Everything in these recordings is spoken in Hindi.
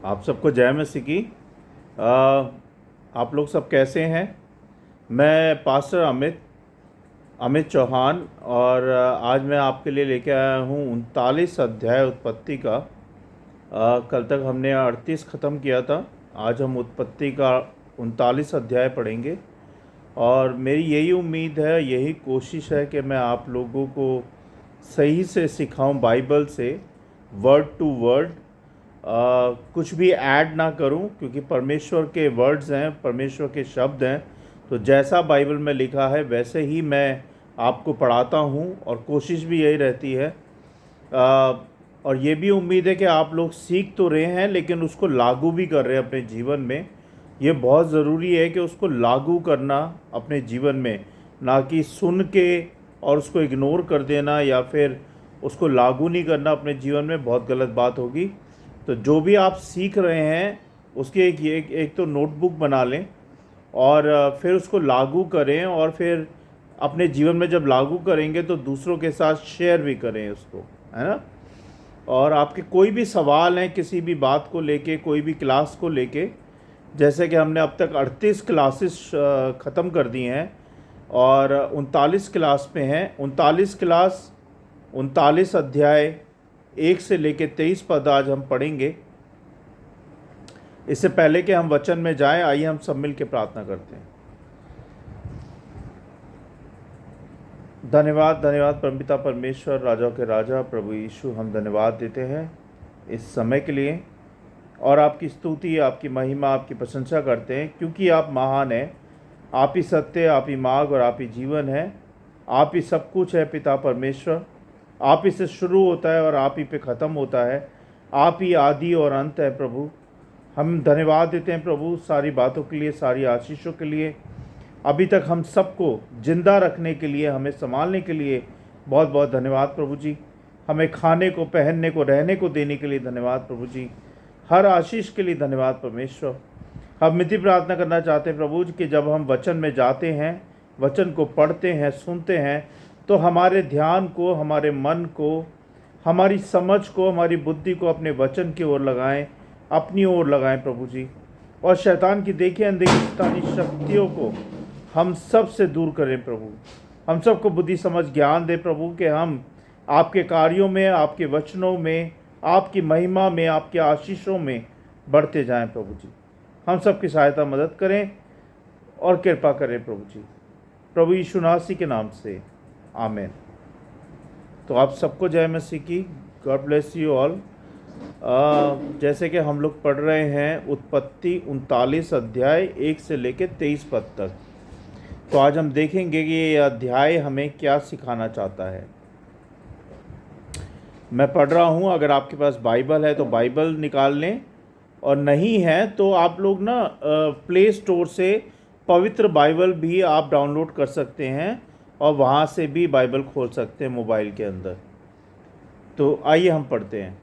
आप सबको जय मसीह की। आ, आप लोग सब कैसे हैं? मैं पास्टर अमित अमित चौहान और आज मैं आपके लिए लेके आया हूँ 39 अध्याय उत्पत्ति का। कल तक हमने 38 ख़त्म किया था। आज हम उत्पत्ति का 39 अध्याय पढ़ेंगे और मेरी यही उम्मीद है, यही कोशिश है कि मैं आप लोगों को सही से सिखाऊं बाइबल से, वर्ड टू वर्ड। कुछ भी ऐड ना करूं, क्योंकि परमेश्वर के वर्ड्स हैं, परमेश्वर के शब्द हैं। तो जैसा बाइबल में लिखा है वैसे ही मैं आपको पढ़ाता हूं और कोशिश भी यही रहती है। और ये भी उम्मीद है कि आप लोग सीख तो रहे हैं लेकिन उसको लागू भी कर रहे हैं अपने जीवन में। ये बहुत ज़रूरी है कि उसको लागू करना अपने जीवन में, ना कि सुन के और उसको इग्नोर कर देना या फिर उसको लागू नहीं करना अपने जीवन में, बहुत गलत बात होगी। तो जो भी आप सीख रहे हैं उसकी एक तो नोटबुक बना लें और फिर उसको लागू करें, और फिर अपने जीवन में जब लागू करेंगे तो दूसरों के साथ शेयर भी करें उसको, है ना। और आपके कोई भी सवाल हैं किसी भी बात को लेके, कोई भी क्लास को लेके, जैसे कि हमने अब तक 38 क्लासेस ख़त्म कर दी हैं और 39 क्लास पे हैं। 39 क्लास, 39 अध्याय 1 से लेके 23 पद आज हम पढ़ेंगे। इससे पहले कि हम वचन में जाएं, आइए हम सब मिल के प्रार्थना करते हैं। धन्यवाद धन्यवाद परमपिता परमेश्वर, राजाओं के राजा, प्रभु यीशु, हम धन्यवाद देते हैं इस समय के लिए और आपकी स्तुति, आपकी महिमा, आपकी प्रशंसा करते हैं, क्योंकि आप महान हैं। आप ही सत्य, आप ही मार्ग और आप ही जीवन है। आप ही सब कुछ है पिता परमेश्वर। आप ही से शुरू होता है और आप ही पे ख़त्म होता है। आप ही आदि और अंत है प्रभु। हम धन्यवाद देते हैं प्रभु सारी बातों के लिए, सारी आशीषों के लिए। अभी तक हम सबको जिंदा रखने के लिए, हमें संभालने के लिए बहुत बहुत धन्यवाद प्रभु जी। हमें खाने को, पहनने को, रहने को देने के लिए धन्यवाद प्रभु जी। हर आशीष के लिए धन्यवाद परमेश्वर। हम मिति प्रार्थना करना चाहते हैं प्रभु जी कि जब हम वचन में जाते हैं, वचन को पढ़ते हैं, सुनते हैं, तो हमारे ध्यान को, हमारे मन को, हमारी समझ को, हमारी बुद्धि को अपने वचन की ओर लगाएं, अपनी ओर लगाएं प्रभु जी। और शैतान की देखी अनदेखी शैतानी शक्तियों को हम सब से दूर करें प्रभु। हम सबको बुद्धि समझ ज्ञान दे प्रभु कि हम आपके कार्यों में, आपके वचनों में, आपकी महिमा में, आपके आशीषों में बढ़ते जाएं प्रभु जी। हम सबकी सहायता मदद करें और कृपा करें प्रभु जी, प्रभु यीशु नासी के नाम से, आमीन। तो आप सबको जय मसीह की। God bless you all. जैसे कि हम लोग पढ़ रहे हैं उत्पत्ति 39 अध्याय 1 से लेकर 23 पद तक। तो आज हम देखेंगे कि ये अध्याय हमें क्या सिखाना चाहता है। मैं पढ़ रहा हूँ, अगर आपके पास बाइबल है तो बाइबल निकाल लें, और नहीं है तो आप लोग ना प्ले स्टोर से पवित्र बाइबल भी आप डाउनलोड कर सकते हैं और वहाँ से भी बाइबल खोल सकते हैं मोबाइल के अंदर। तो आइए हम पढ़ते हैं।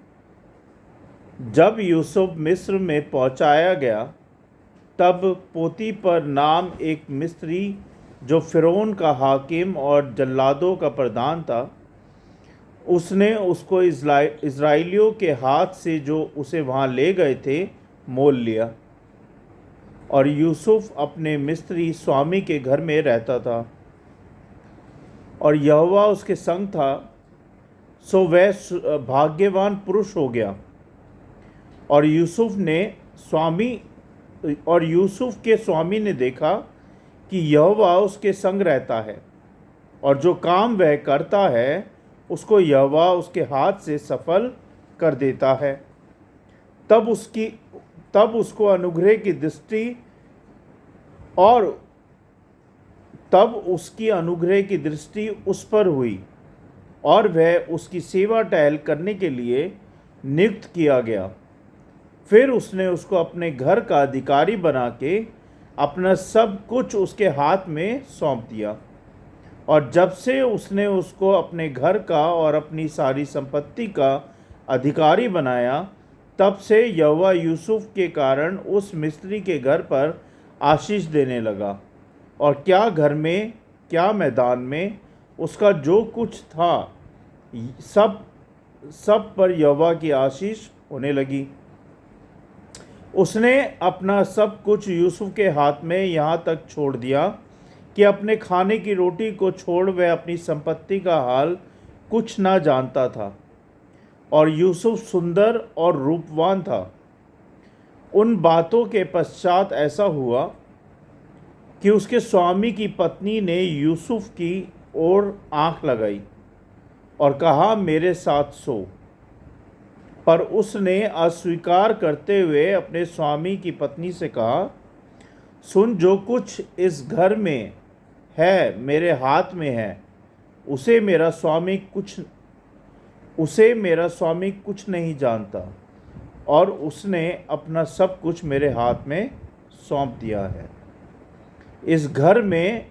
जब यूसुफ मिस्र में पहुँचाया गया, तब पोतीपर नाम एक मिस्री, जो फ़िरौन का हाकिम और जल्लादों का प्रधान था, उसने उसको इज़राइलियों के हाथ से, जो उसे वहाँ ले गए थे, मोल लिया। और यूसुफ अपने मिस्री स्वामी के घर में रहता था और यहोवा उसके संग था, सो वह भाग्यवान पुरुष हो गया। और यूसुफ के स्वामी ने देखा कि यहोवा उसके संग रहता है और जो काम वह करता है उसको यहोवा उसके हाथ से सफल कर देता है। तब उसको अनुग्रह की दृष्टि और तब उसकी अनुग्रह की दृष्टि उस पर हुई और वह उसकी सेवा टहल करने के लिए नियुक्त किया गया। फिर उसने उसको अपने घर का अधिकारी बना के अपना सब कुछ उसके हाथ में सौंप दिया। और जब से उसने उसको अपने घर का और अपनी सारी संपत्ति का अधिकारी बनाया, तब से यहोवा यूसुफ के कारण उस मिस्री के घर पर आशीष देने लगा, और क्या घर में, क्या मैदान में, उसका जो कुछ था सब पर यहोवा की आशीष होने लगी। उसने अपना सब कुछ यूसुफ के हाथ में यहाँ तक छोड़ दिया कि अपने खाने की रोटी को छोड़ वह अपनी संपत्ति का हाल कुछ ना जानता था। और यूसुफ सुंदर और रूपवान था। उन बातों के पश्चात ऐसा हुआ कि उसके स्वामी की पत्नी ने यूसुफ की ओर आंख लगाई और कहा, मेरे साथ सो। पर उसने अस्वीकार करते हुए अपने स्वामी की पत्नी से कहा, सुन, जो कुछ इस घर में है मेरे हाथ में है, उसे मेरा स्वामी कुछ नहीं जानता, और उसने अपना सब कुछ मेरे हाथ में सौंप दिया है। इस घर में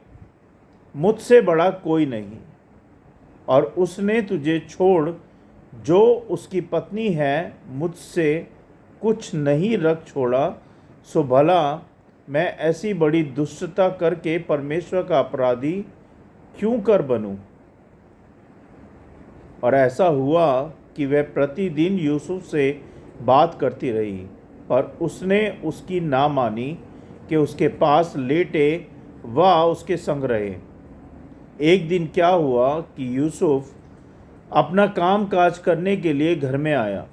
मुझसे बड़ा कोई नहीं, और उसने तुझे छोड़ जो उसकी पत्नी है मुझसे कुछ नहीं रख छोड़ा। सो भला मैं ऐसी बड़ी दुष्टता करके परमेश्वर का अपराधी क्यों कर बनूं? और ऐसा हुआ कि वह प्रतिदिन यूसुफ से बात करती रही, पर उसने उसकी ना मानी कि उसके पास लेटे व उसके संग रहे। एक दिन क्या हुआ कि यूसुफ अपना काम काज करने के लिए घर में आया,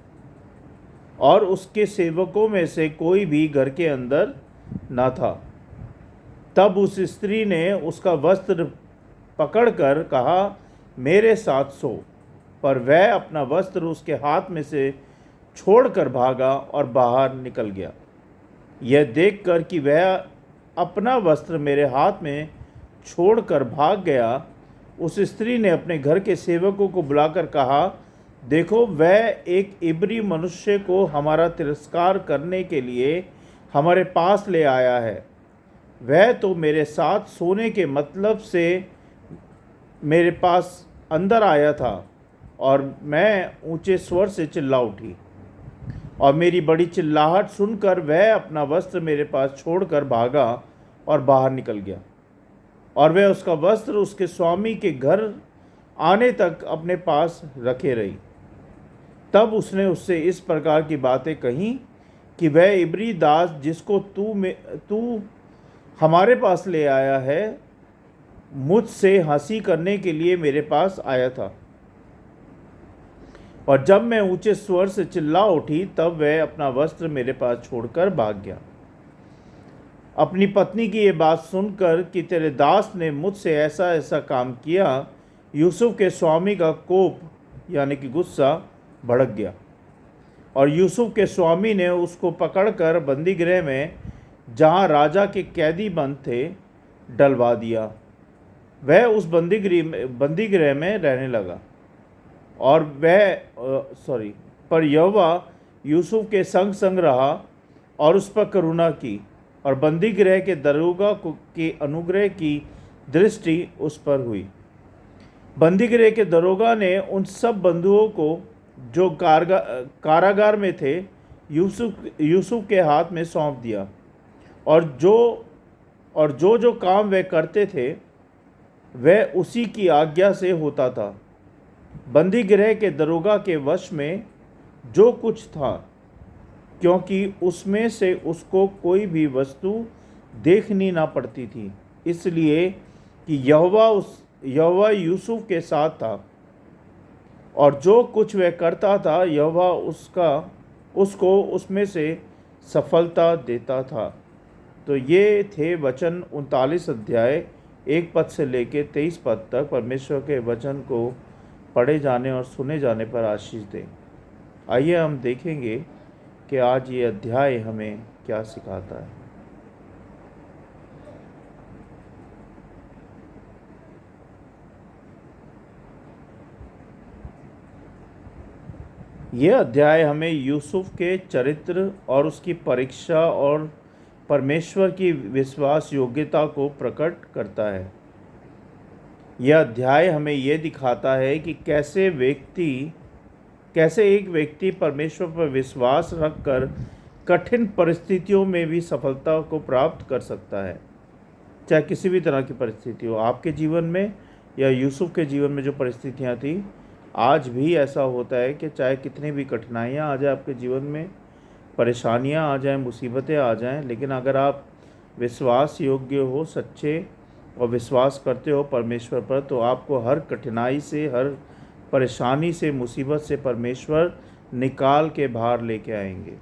और उसके सेवकों में से कोई भी घर के अंदर न था। तब उस स्त्री ने उसका वस्त्र पकड़कर कहा, मेरे साथ सो। पर वह अपना वस्त्र उसके हाथ में से छोड़कर भागा और बाहर निकल गया। यह देखकर कि वह अपना वस्त्र मेरे हाथ में छोड़कर भाग गया, उस स्त्री ने अपने घर के सेवकों को बुलाकर कहा, देखो, वह एक इब्री मनुष्य को हमारा तिरस्कार करने के लिए हमारे पास ले आया है। वह तो मेरे साथ सोने के मतलब से मेरे पास अंदर आया था, और मैं ऊंचे स्वर से चिल्ला उठी, और मेरी बड़ी चिल्लाहट सुनकर वह अपना वस्त्र मेरे पास छोड़कर भागा और बाहर निकल गया। और वह उसका वस्त्र उसके स्वामी के घर आने तक अपने पास रखे रही। तब उसने उससे इस प्रकार की बातें कहीं कि वह इब्री दास जिसको तू हमारे पास ले आया है, मुझसे हंसी करने के लिए मेरे पास आया था। और जब मैं ऊंचे स्वर से चिल्ला उठी, तब वह अपना वस्त्र मेरे पास छोड़कर भाग गया। अपनी पत्नी की ये बात सुनकर कि तेरे दास ने मुझसे ऐसा ऐसा काम किया, यूसुफ के स्वामी का कोप यानी कि गुस्सा भड़क गया, और यूसुफ के स्वामी ने उसको पकड़कर बंदीगृह में, जहाँ राजा के कैदी बंद थे, डलवा दिया। वह उस बंदीगृह में रहने लगा। और पर यहोवा यूसुफ के संग संग रहा और उस पर करुणा की, और बंदीगृह के दरोगा के अनुग्रह की दृष्टि उस पर हुई। बंदीगृह के दरोगा ने उन सब बंधुओं को जो कारागार में थे यूसुफ के हाथ में सौंप दिया, और जो काम वे करते थे वह उसी की आज्ञा से होता था। बंदीगृह के दरोगा के वश में जो कुछ था, क्योंकि उसमें से उसको कोई भी वस्तु देखनी ना पड़ती थी, इसलिए कि यहोवा यूसुफ के साथ था, और जो कुछ वह करता था यहोवा उसको उसमें से सफलता देता था। तो ये थे वचन 39 अध्याय 1 पद से लेकर 23 पद तक। परमेश्वर के वचन को पढ़े जाने और सुने जाने पर आशीष दें। आइए हम देखेंगे कि आज ये अध्याय हमें क्या सिखाता है। यह अध्याय हमें यूसुफ के चरित्र और उसकी परीक्षा और परमेश्वर की विश्वास योग्यता को प्रकट करता है। यह अध्याय हमें यह दिखाता है कि कैसे एक व्यक्ति परमेश्वर पर विश्वास रखकर कठिन परिस्थितियों में भी सफलता को प्राप्त कर सकता है। चाहे किसी भी तरह की परिस्थिति हो, आपके जीवन में या यूसुफ के जीवन में जो परिस्थितियां थी, आज भी ऐसा होता है कि चाहे कितनी भी कठिनाइयां आ जाए आपके जीवन में, परेशानियां आ जाएं, मुसीबतें आ जाएं, लेकिन अगर आप विश्वास योग्य हो, सच्चे और विश्वास करते हो परमेश्वर पर, तो आपको हर कठिनाई से, हर परेशानी से, मुसीबत से परमेश्वर निकाल के बाहर लेके आएंगे।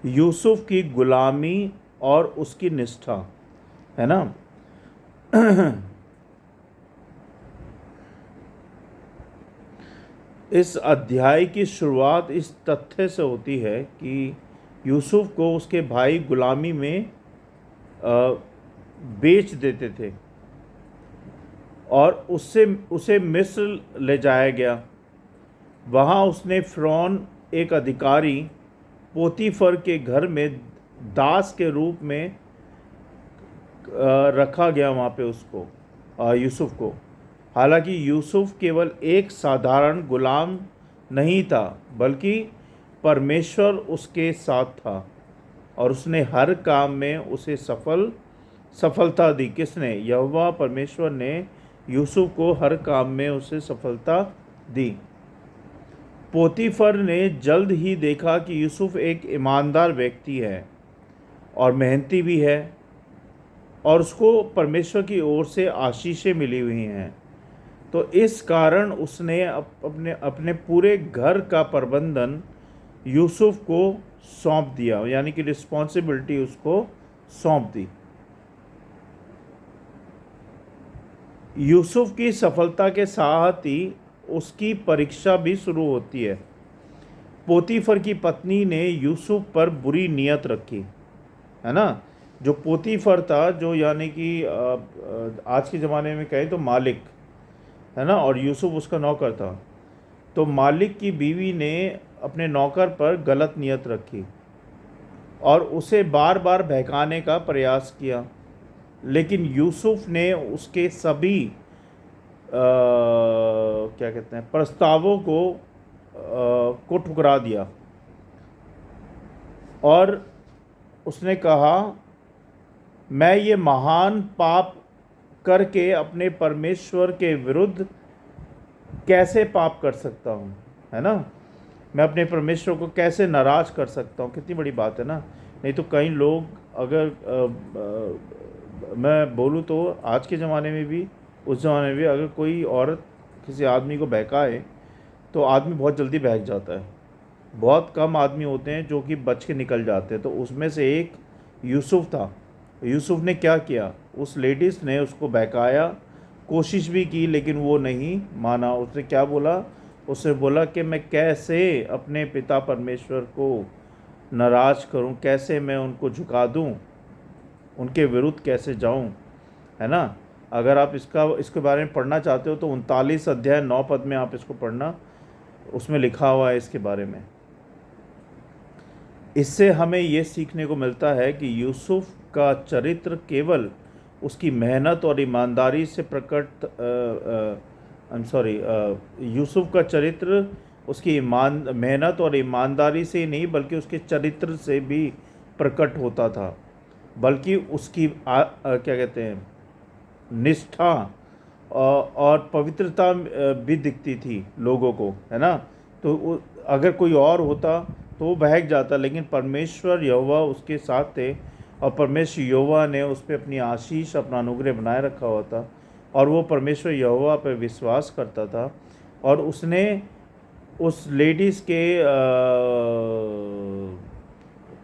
यूसुफ की गुलामी और उसकी निष्ठा, है ना। इस अध्याय की शुरुआत इस तथ्य से होती है कि यूसुफ को उसके भाई गुलामी में बेच देते थे और उससे उसे मिस्र ले जाया गया। वहाँ उसने फ़िरौन एक अधिकारी पोतीफर के घर में दास के रूप में रखा गया वहाँ पे उसको, यूसुफ को। हालांकि यूसुफ केवल एक साधारण गुलाम नहीं था, बल्कि परमेश्वर उसके साथ था और उसने हर काम में उसे सफलता दी। किसने? यहोवा परमेश्वर ने यूसुफ को हर काम में उसे सफलता दी। पोतीफर ने जल्द ही देखा कि यूसुफ एक ईमानदार व्यक्ति है और मेहनती भी है और उसको परमेश्वर की ओर से आशीषें मिली हुई हैं। तो इस कारण उसने अपने अपने पूरे घर का प्रबंधन यूसुफ को सौंप दिया, यानी कि रिस्पॉन्सिबिलिटी उसको सौंप दी। यूसुफ की सफलता के साथ ही उसकी परीक्षा भी शुरू होती है। पोतीफर की पत्नी ने यूसुफ पर बुरी नीयत रखी, है ना। जो पोतीफर था, जो यानी कि आज के ज़माने में कहें तो मालिक, है ना, और यूसुफ उसका नौकर था। तो मालिक की बीवी ने अपने नौकर पर गलत नीयत रखी और उसे बार बार बहकाने का प्रयास किया, लेकिन यूसुफ ने उसके सभी क्या कहते हैं, प्रस्तावों को ठुकरा दिया और उसने कहा, मैं ये महान पाप करके अपने परमेश्वर के विरुद्ध कैसे पाप कर सकता हूँ, है ना। मैं अपने परमेश्वर को कैसे नाराज कर सकता हूँ। कितनी बड़ी बात है ना। नहीं तो कई लोग, अगर मैं बोलूँ तो आज के ज़माने में भी, उस ज़माने में भी, अगर कोई औरत किसी आदमी को बहकाए तो आदमी बहुत जल्दी बहक जाता है। बहुत कम आदमी होते हैं जो कि बच के निकल जाते हैं। तो उसमें से एक यूसुफ था। यूसुफ ने क्या किया, उस लेडीज़ ने उसको बहकाया, कोशिश भी की, लेकिन वो नहीं माना। उसने क्या बोला? उसने बोला कि मैं कैसे अपने पिता परमेश्वर को नाराज़ करूं, कैसे मैं उनको झुका दूं, उनके विरुद्ध कैसे जाऊं, है ना। अगर आप इसके बारे में पढ़ना चाहते हो तो 39 अध्याय 9 पद में आप इसको पढ़ना, उसमें लिखा हुआ है इसके बारे में। इससे हमें ये सीखने को मिलता है कि यूसुफ का चरित्र केवल उसकी मेहनत और ईमानदारी से यूसुफ का चरित्र उसकी मेहनत और ईमानदारी से ही नहीं, बल्कि उसके चरित्र से भी प्रकट होता था, बल्कि उसकी क्या कहते हैं, निष्ठा और पवित्रता भी दिखती थी लोगों को, है ना। तो अगर कोई और होता तो वो बहक जाता, लेकिन परमेश्वर यहोवा उसके साथ थे और परमेश्वर यहोवा ने उस पर अपनी आशीष, अपना अनुग्रह बनाए रखा हुआ था और वो परमेश्वर यहोवा पर विश्वास करता था। और उसने उस लेडीज़ के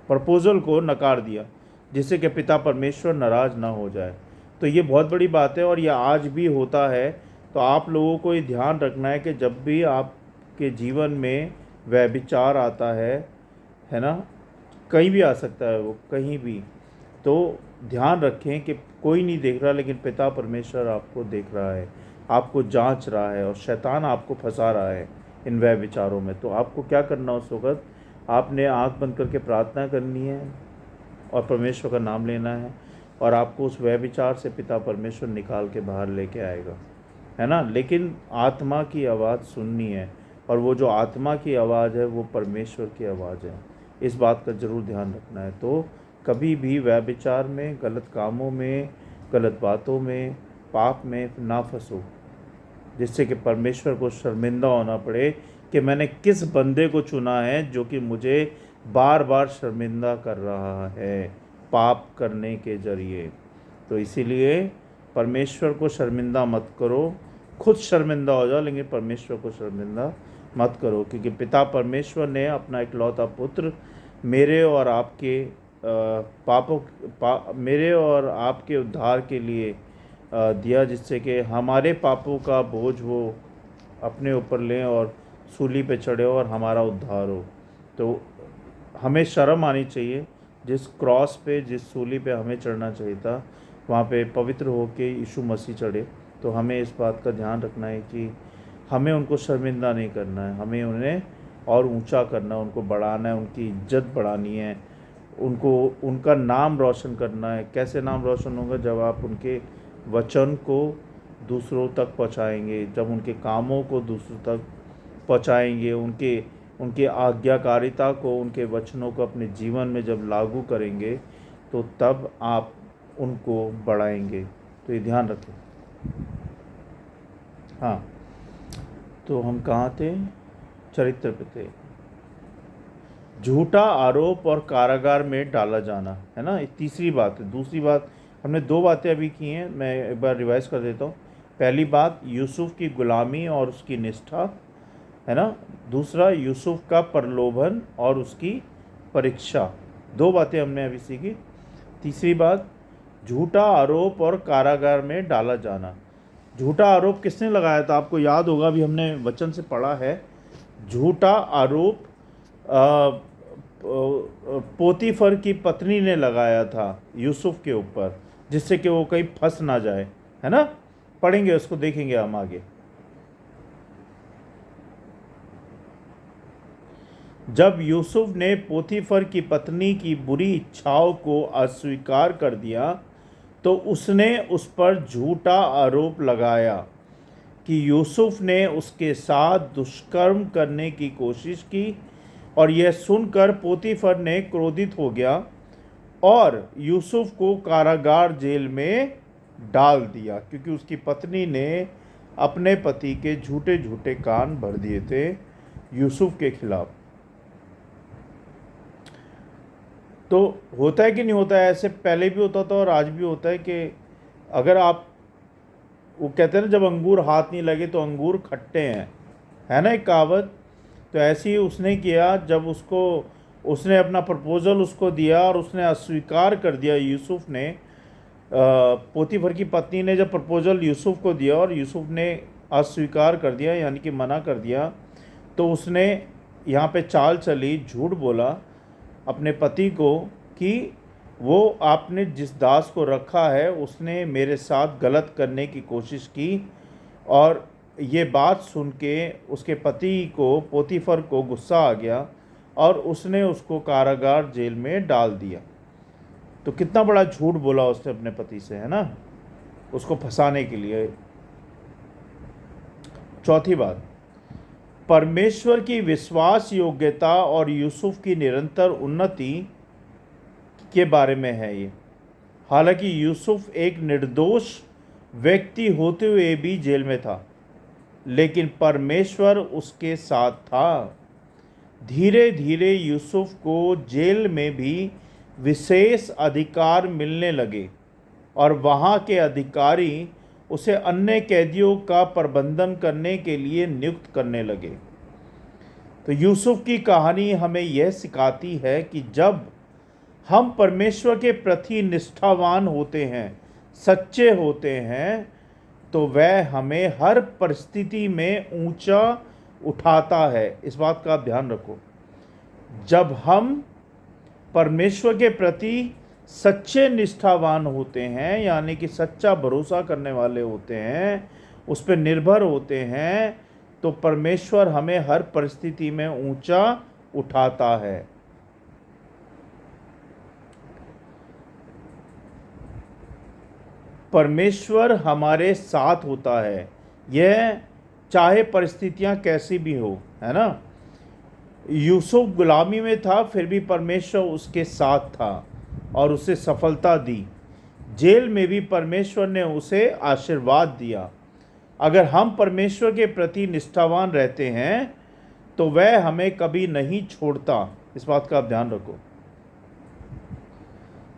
प्रपोज़ल को नकार दिया, जिससे कि पिता परमेश्वर नाराज़ ना हो जाए। तो ये बहुत बड़ी बात है और यह आज भी होता है। तो आप लोगों को ये ध्यान रखना है कि जब भी आपके जीवन में व्यभिचार आता है ना, कहीं भी आ सकता है वो, कहीं भी, तो ध्यान रखें कि कोई नहीं देख रहा, लेकिन पिता परमेश्वर आपको देख रहा है, आपको जांच रहा है और शैतान आपको फंसा रहा है इन व्यभिचारों में। तो आपको क्या करना, उस वक़्त आपने आँख बंद करके प्रार्थना करनी है और परमेश्वर का नाम लेना है और आपको उस व्यभिचार से पिता परमेश्वर निकाल के बाहर लेके आएगा, है ना। लेकिन आत्मा की आवाज़ सुननी है और वो जो आत्मा की आवाज़ है वो परमेश्वर की आवाज़ है। इस बात का ज़रूर ध्यान रखना है। तो कभी भी व्यभिचार में, गलत कामों में, गलत बातों में, पाप में ना फंसो। जिससे कि परमेश्वर को शर्मिंदा होना पड़े कि मैंने किस बंदे को चुना है जो कि मुझे बार बार शर्मिंदा कर रहा है पाप करने के ज़रिए। तो इसीलिए परमेश्वर को शर्मिंदा मत करो, खुद शर्मिंदा हो जाओ लेकिन परमेश्वर को शर्मिंदा मत करो, क्योंकि पिता परमेश्वर ने अपना इकलौता पुत्र मेरे और आपके मेरे और आपके उद्धार के लिए दिया, जिससे कि हमारे पापों का बोझ वो अपने ऊपर लें और सूली पे चढ़े और हमारा उद्धार हो। तो हमें शर्म आनी चाहिए, जिस क्रॉस पे जिस सूली पे हमें चढ़ना चाहिए था वहाँ पे पवित्र होके यीशु मसीह चढ़े। तो हमें इस बात का ध्यान रखना है कि हमें उनको शर्मिंदा नहीं करना है, हमें उन्हें और ऊंचा करना है, उनको बढ़ाना है, उनकी इज्जत बढ़ानी है, उनको उनका नाम रोशन करना है। कैसे नाम रोशन होगा? जब आप उनके वचन को दूसरों तक पहुंचाएंगे, जब उनके कामों को दूसरों तक पहुंचाएंगे, उनके आज्ञाकारिता को, उनके वचनों को अपने जीवन में जब लागू करेंगे तो तब आप उनको बढ़ाएंगे। तो ये ध्यान रखें। हाँ, तो हम कहाँ थे? चरित्र पे थे। झूठा आरोप और कारागार में डाला जाना, है ना, ये तीसरी बात है। दूसरी बात, हमने दो बातें अभी की हैं, मैं एक बार रिवाइज कर देता हूँ। पहली बात यूसुफ की गुलामी और उसकी निष्ठा, है ना। दूसरा यूसुफ का प्रलोभन और उसकी परीक्षा। दो बातें हमने अभी सीखी। तीसरी बात, झूठा आरोप और कारागार में डाला जाना। झूठा आरोप किसने लगाया था? आपको याद होगा, अभी हमने वचन से पढ़ा है। झूठा आरोप पोतीफर की पत्नी ने लगाया था यूसुफ के ऊपर, जिससे कि वो कहीं फंस ना जाए, है ना। पढ़ेंगे उसको, देखेंगे हम आगे। जब यूसुफ ने पोतीफर की पत्नी की बुरी इच्छाओं को अस्वीकार कर दिया तो उसने उस पर झूठा आरोप लगाया कि यूसुफ ने उसके साथ दुष्कर्म करने की कोशिश की, और यह सुनकर पोतीफर ने क्रोधित हो गया और यूसुफ को कारागार जेल में डाल दिया, क्योंकि उसकी पत्नी ने अपने पति के झूठे झूठे कान भर दिए थे यूसुफ के खिलाफ। तो होता है कि नहीं होता है? ऐसे पहले भी होता था और आज भी होता है कि अगर आप, वो कहते हैं ना, जब अंगूर हाथ नहीं लगे तो अंगूर खट्टे हैं, है ना, एक कहावत। तो ऐसे ही उसने किया। जब उसने अपना प्रपोज़ल उसको दिया और उसने अस्वीकार कर दिया, यूसुफ ने, पोतीफर की पत्नी ने जब प्रपोज़ल यूसुफ को दिया और यूसुफ ने अस्वीकार कर दिया, यानी कि मना कर दिया, तो उसने यहाँ पे चाल चली, झूठ बोला अपने पति को कि वो आपने जिस दास को रखा है उसने मेरे साथ गलत करने की कोशिश की। और ये बात सुन के उसके पति को, पोतीफर को, गुस्सा आ गया और उसने उसको कारागार जेल में डाल दिया। तो कितना बड़ा झूठ बोला उसने अपने पति से, है ना, उसको फंसाने के लिए। चौथी बात, परमेश्वर की विश्वास योग्यता और यूसुफ की निरंतर उन्नति के बारे में है ये। हालांकि यूसुफ एक निर्दोष व्यक्ति होते हुए भी जेल में था, लेकिन परमेश्वर उसके साथ था। धीरे धीरे यूसुफ को जेल में भी विशेष अधिकार मिलने लगे और वहाँ के अधिकारी उसे अन्य कैदियों का प्रबंधन करने के लिए नियुक्त करने लगे। तो यूसुफ की कहानी हमें यह सिखाती है कि जब हम परमेश्वर के प्रति निष्ठावान होते हैं, सच्चे होते हैं, तो वह हमें हर परिस्थिति में ऊंचा उठाता है। इस बात का आप ध्यान रखो। जब हम परमेश्वर के प्रति सच्चे निष्ठावान होते हैं, यानी कि सच्चा भरोसा करने वाले होते हैं, उस पर निर्भर होते हैं, तो परमेश्वर हमें हर परिस्थिति में ऊंचा उठाता है। परमेश्वर हमारे साथ होता है, यह चाहे परिस्थितियां कैसी भी हो, है ना। यूसुफ गुलामी में था, फिर भी परमेश्वर उसके साथ था और उसे सफलता दी। जेल में भी परमेश्वर ने उसे आशीर्वाद दिया। अगर हम परमेश्वर के प्रति निष्ठावान रहते हैं तो वह हमें कभी नहीं छोड़ता। इस बात का आप ध्यान रखो।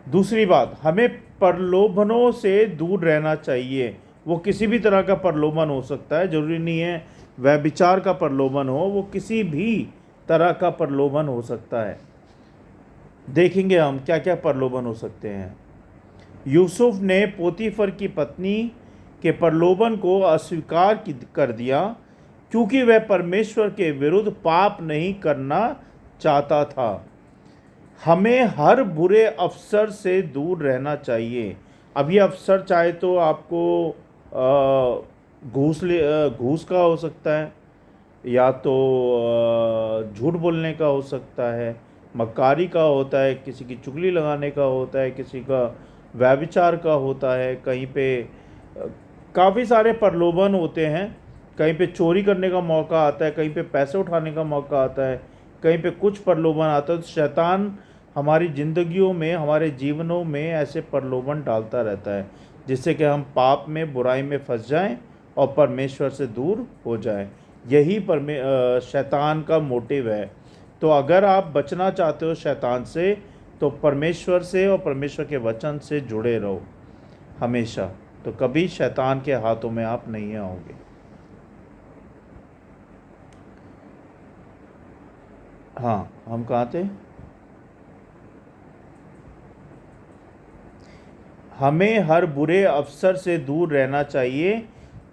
दूसरी बात, हमें प्रलोभनों से दूर रहना चाहिए। वो किसी भी तरह का प्रलोभन हो सकता है, जरूरी नहीं है वह विचार का प्रलोभन हो, वो किसी भी तरह का प्रलोभन हो सकता है। देखेंगे हम क्या क्या प्रलोभन हो सकते हैं। यूसुफ ने पोतीफर की पत्नी के प्रलोभन को अस्वीकार कर दिया क्योंकि वह परमेश्वर के विरुद्ध पाप नहीं करना चाहता था। हमें हर बुरे अवसर से दूर रहना चाहिए। अब ये अवसर चाहे तो आपको घूस का हो सकता है, या तो झूठ बोलने का हो सकता है, मक्कारी का होता है, किसी की चुगली लगाने का होता है, किसी का व्यभिचार का होता है, कहीं पे काफ़ी सारे प्रलोभन होते हैं। कहीं पे चोरी करने का मौका आता है, कहीं पे पैसे उठाने का मौका आता है, कहीं पे कुछ प्रलोभन आता है। तो शैतान हमारी ज़िंदगियों में, हमारे जीवनों में ऐसे प्रलोभन डालता रहता है जिससे कि हम पाप में, बुराई में फंस जाएं और परमेश्वर से दूर हो जाएं। यही शैतान का मोटिव है। तो अगर आप बचना चाहते हो शैतान से, तो परमेश्वर से और परमेश्वर के वचन से जुड़े रहो हमेशा, तो कभी शैतान के हाथों में आप नहीं आओगे। हाँ, हम कहाँ थे? हमें हर बुरे अवसर से दूर रहना चाहिए,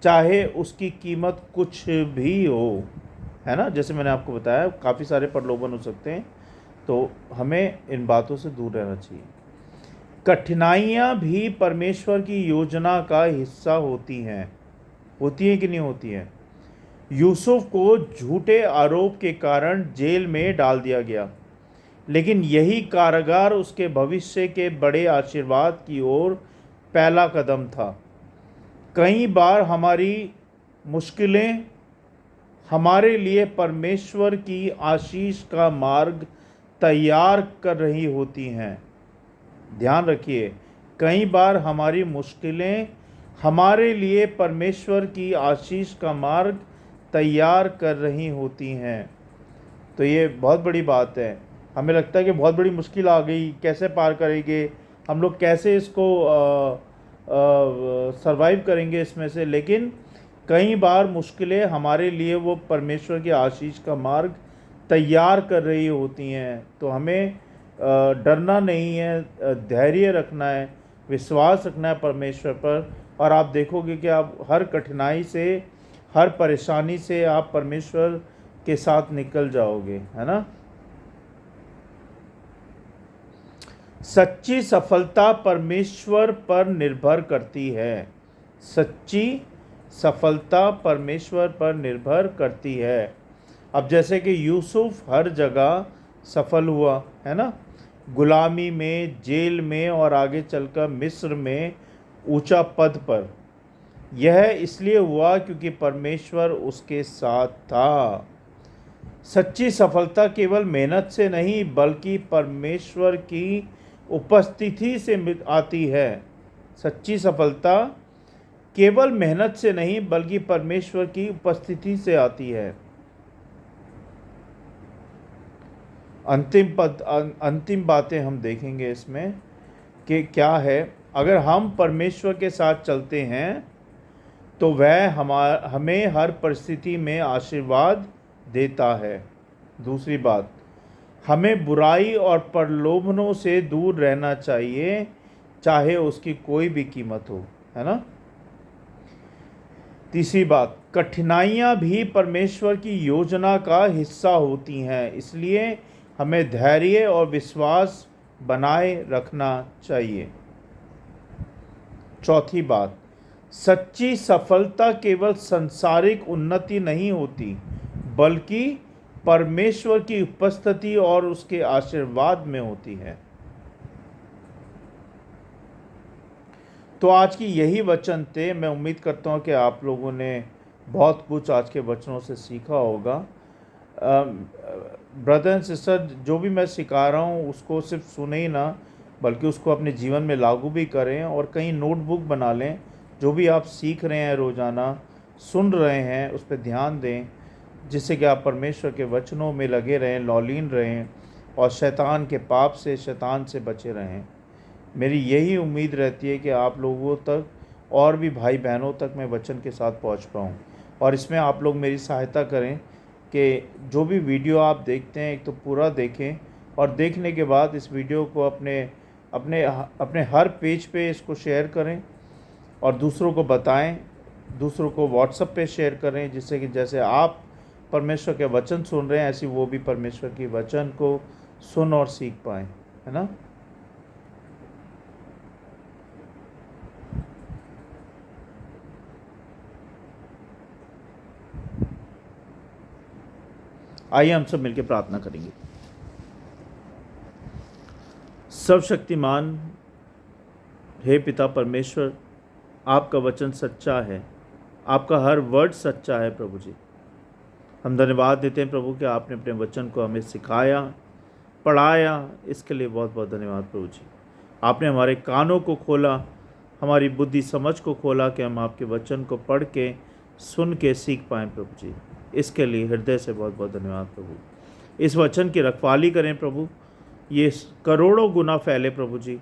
चाहे उसकी कीमत कुछ भी हो, है ना। जैसे मैंने आपको बताया काफ़ी सारे प्रलोभन हो सकते हैं, तो हमें इन बातों से दूर रहना चाहिए। कठिनाइयाँ भी परमेश्वर की योजना का हिस्सा होती हैं कि नहीं होती हैं? यूसुफ को झूठे आरोप के कारण जेल में डाल दिया गया, लेकिन यही कारागार उसके भविष्य के बड़े आशीर्वाद की ओर पहला कदम था। कई बार हमारी मुश्किलें हमारे लिए परमेश्वर की आशीष का मार्ग तैयार कर रही होती हैं। ध्यान रखिए, कई बार हमारी मुश्किलें हमारे लिए परमेश्वर की आशीष का मार्ग तैयार कर रही होती हैं। तो ये बहुत बड़ी बात है। हमें लगता है कि बहुत बड़ी मुश्किल आ गई, कैसे पार करेंगे हम लोग, कैसे इसको सरवाइव करेंगे इसमें से। लेकिन कई बार मुश्किलें हमारे लिए वो परमेश्वर की आशीष का मार्ग तैयार कर रही होती हैं। तो हमें डरना नहीं है, धैर्य रखना है, विश्वास रखना है परमेश्वर पर, और आप देखोगे कि आप हर कठिनाई से, हर परेशानी से आप परमेश्वर के साथ निकल जाओगे, है ना। सच्ची सफलता परमेश्वर पर निर्भर करती है। सच्ची सफलता परमेश्वर पर निर्भर करती है। अब जैसे कि यूसुफ हर जगह सफल हुआ, है ना, गुलामी में, जेल में, और आगे चलकर मिस्र में ऊंचा पद पर। यह इसलिए हुआ क्योंकि परमेश्वर उसके साथ था। सच्ची सफलता केवल मेहनत से नहीं बल्कि परमेश्वर की उपस्थिति से आती है। सच्ची सफलता केवल मेहनत से नहीं बल्कि परमेश्वर की उपस्थिति से आती है। अंतिम बातें हम देखेंगे इसमें कि क्या है। अगर हम परमेश्वर के साथ चलते हैं तो वह हमें हर परिस्थिति में आशीर्वाद देता है। दूसरी बात, हमें बुराई और प्रलोभनों से दूर रहना चाहिए, चाहे उसकी कोई भी कीमत हो, है ना। तीसरी बात, कठिनाइयाँ भी परमेश्वर की योजना का हिस्सा होती हैं, इसलिए हमें धैर्य और विश्वास बनाए रखना चाहिए। चौथी बात, सच्ची सफलता केवल सांसारिक उन्नति नहीं होती बल्कि परमेश्वर की उपस्थिति और उसके आशीर्वाद में होती है। तो आज की यही वचन थे। मैं उम्मीद करता हूँ कि आप लोगों ने बहुत कुछ आज के वचनों से सीखा होगा। ब्रदर एंड सिस्टर, जो भी मैं सिखा रहा हूँ उसको सिर्फ सुने ही ना, बल्कि उसको अपने जीवन में लागू भी करें, और कहीं नोटबुक बना लें जो भी आप सीख रहे हैं रोज़ाना, सुन रहे हैं उस पर ध्यान दें, जिससे कि आप परमेश्वर के वचनों में लगे रहें, लौलीन रहें और शैतान के पाप से, शैतान से बचे रहें। मेरी यही उम्मीद रहती है कि आप लोगों तक और भी भाई बहनों तक मैं वचन के साथ पहुंच पाऊं। और इसमें आप लोग मेरी सहायता करें कि जो भी वीडियो आप देखते हैं एक तो पूरा देखें, और देखने के बाद इस वीडियो को अपने अपने अपने हर पेज पे इसको शेयर करें और दूसरों को बताएं, दूसरों को व्हाट्सएप पे शेयर करें, जिससे कि जैसे आप परमेश्वर के वचन सुन रहे हैं ऐसी वो भी परमेश्वर की वचन को सुन और सीख पाएँ, है ना। आइए हम सब मिलकर प्रार्थना करेंगे। सर्वशक्तिमान हे पिता परमेश्वर, आपका वचन सच्चा है, आपका हर वर्ड सच्चा है प्रभु जी। हम धन्यवाद देते हैं प्रभु कि आपने अपने वचन को हमें सिखाया, पढ़ाया, इसके लिए बहुत बहुत धन्यवाद प्रभु जी। आपने हमारे कानों को खोला, हमारी बुद्धि समझ को खोला कि हम आपके वचन को पढ़ के, सुन के सीख पाएँ प्रभु जी। इसके लिए हृदय से बहुत बहुत धन्यवाद प्रभु। इस वचन की रखवाली करें प्रभु, ये करोड़ों गुना फैले प्रभु जी।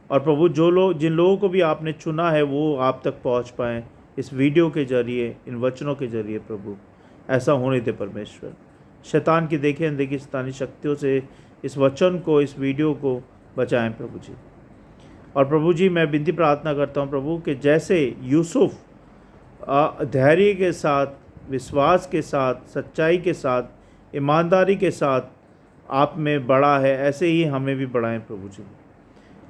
और प्रभु जिन लोगों को भी आपने चुना है वो आप तक पहुंच पाएँ इस वीडियो के ज़रिए, इन वचनों के ज़रिए प्रभु। ऐसा होने दे परमेश्वर। शैतान की देखी अनदेखी शैतानी शक्तियों से इस वचन को, इस वीडियो को बचाएं प्रभु जी। और प्रभु जी मैं विनती प्रार्थना करता हूं प्रभु कि जैसे यूसुफ धैर्य के साथ, विश्वास के साथ, सच्चाई के साथ, ईमानदारी के साथ आप में बड़ा है, ऐसे ही हमें भी बढ़ाएं प्रभु जी।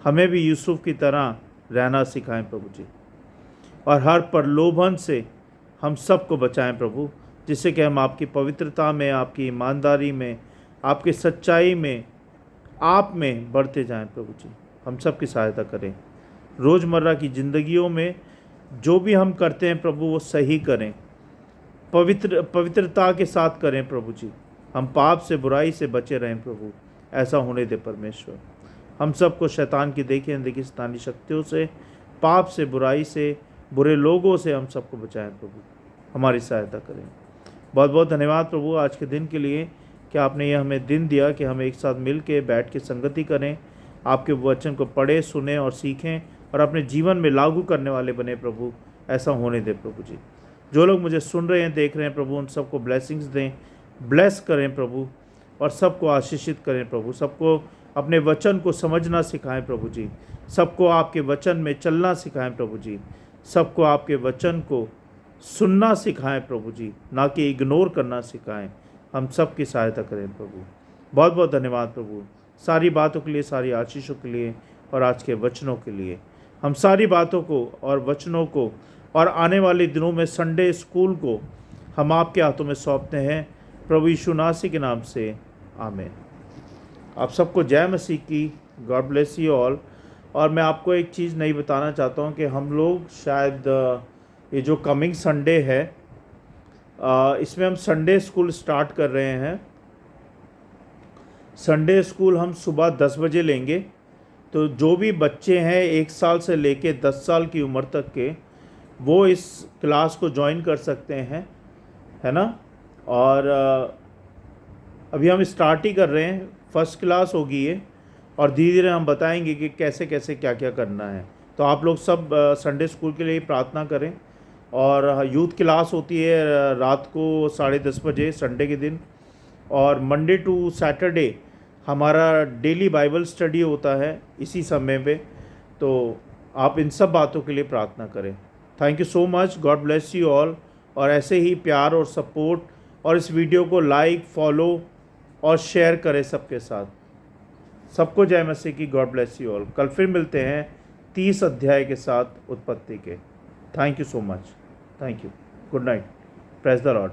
हमें भी यूसुफ की तरह रहना सिखाएं प्रभु जी। और हर प्रलोभन से हम सबको बचाएं प्रभु, जिससे कि हम आपकी पवित्रता में, आपकी ईमानदारी में, आपकी सच्चाई में, आप में बढ़ते जाएं प्रभु जी। हम सब की सहायता करें। रोज़मर्रा की ज़िंदगियों में जो भी हम करते हैं प्रभु वो सही करें, पवित्रता के साथ करें प्रभु जी। हम पाप से, बुराई से बचे रहें प्रभु। ऐसा होने दे परमेश्वर। हम सबको शैतान की देखी अनदेखी शैतानी शक्तियों से, पाप से, बुराई से, बुरे लोगों से हम सबको बचाएं प्रभु। हमारी सहायता करें। बहुत बहुत धन्यवाद प्रभु आज के दिन के लिए कि आपने ये हमें दिन दिया कि हम एक साथ मिल के बैठ के संगति करें, आपके वचन को पढ़ें, सुने और सीखें और अपने जीवन में लागू करने वाले बने प्रभु। ऐसा होने दे प्रभु जी। जो लोग मुझे सुन रहे हैं, देख रहे हैं प्रभु, उन सबको ब्लेसिंग्स दें, ब्लेस करें प्रभु, और सबको आशीषित करें प्रभु। सबको अपने वचन को समझना सिखाएं प्रभु जी। सबको आपके वचन में चलना सिखाएं प्रभु जी। सबको आपके वचन को सुनना सिखाएं प्रभु जी, ना कि इग्नोर करना सिखाएं। हम सब की सहायता करें प्रभु। बहुत बहुत धन्यवाद प्रभु, सारी बातों के लिए, सारी आशीषों के लिए और आज के वचनों के लिए। हम सारी बातों को और वचनों को और आने वाले दिनों में संडे स्कूल को हम आपके हाथों में सौंपते हैं प्रभु यीशु नासी के नाम से, आमीन। आप सबको जय मसीह की। God bless you all. और मैं आपको एक चीज़ नहीं बताना चाहता हूँ कि हम लोग शायद ये जो कमिंग संडे है इसमें हम संडे स्कूल स्टार्ट कर रहे हैं। संडे स्कूल हम सुबह 10 बजे लेंगे। तो जो भी बच्चे हैं 1 साल से लेके 10 साल की उम्र तक के, वो इस क्लास को ज्वाइन कर सकते हैं, है ना। और अभी हम स्टार्ट ही कर रहे हैं, फर्स्ट क्लास होगी ये, और धीरे धीरे हम बताएंगे कि कैसे कैसे क्या क्या करना है। तो आप लोग सब संडे स्कूल के लिए प्रार्थना करें। और यूथ क्लास होती है रात को 10:30 बजे संडे के दिन, और मंडे टू सैटरडे हमारा डेली बाइबल स्टडी होता है इसी समय पे। तो आप इन सब बातों के लिए प्रार्थना करें। Thank you so much. God bless you all. और ऐसे ही प्यार और सपोर्ट, और इस वीडियो को लाइक, फॉलो और शेयर करें सबके साथ। सबको जय मसीह की। God bless you all. कल फिर मिलते हैं 30 अध्याय के साथ उत्पत्ति के। Thank you so much. Thank you. Good night. Praise the Lord.